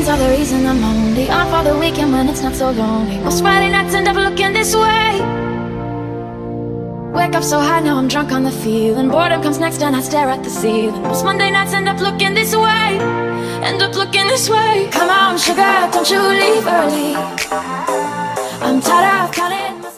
Weekends are the reason I'm only on for the weekend when it's not so lonely. Most Friday nights end up looking this way. Wake up so high, now I'm drunk on the feeling. Boredom comes next and I stare at the ceiling. Most Monday nights end up looking this way. End up looking this way. Come on, sugar, don't you leave early. I'm tired of counting myself.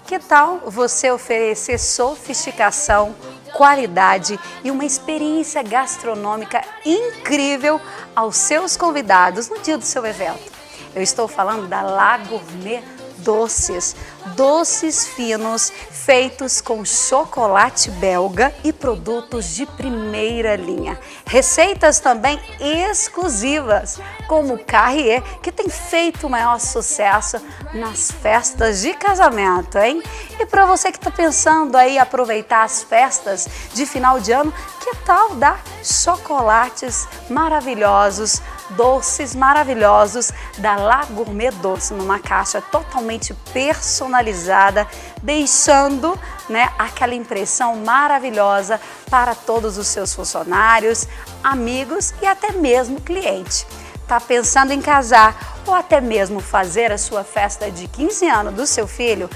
Que tal você oferecer sofisticação, qualidade e uma experiência gastronômica incrível aos seus convidados no dia do seu evento? Eu estou falando da Gourmet Doces, doces finos feitos com chocolate belga e produtos de primeira linha. Receitas também exclusivas, como o Carrier, que tem feito o maior sucesso nas festas de casamento, hein? E para você que está pensando aí aproveitar as festas de final de ano, que tal dar chocolates maravilhosos, doces maravilhosos da Gourmet Doce, numa caixa totalmente personalizada, deixando, né, aquela impressão maravilhosa para todos os seus funcionários, amigos e até mesmo cliente. Tá pensando em casar ou até mesmo fazer a sua festa de 15 anos do seu filho?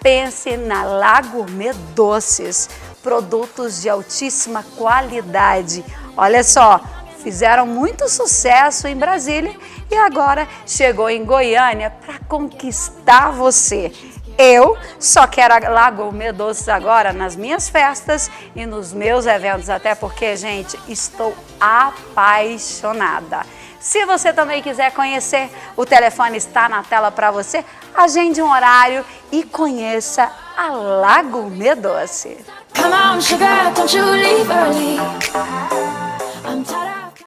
Pense na Gourmet Doces, produtos de altíssima qualidade. Olha só, fizeram muito sucesso em Brasília e agora chegou em Goiânia para conquistar você. Eu só quero a Gourmet Doces agora nas minhas festas e nos meus eventos, até porque, gente, estou apaixonada. Se você também quiser conhecer, o telefone está na tela para você. Agende um horário e conheça a Gourmet Doce. Come on, sugar, don't you leave early.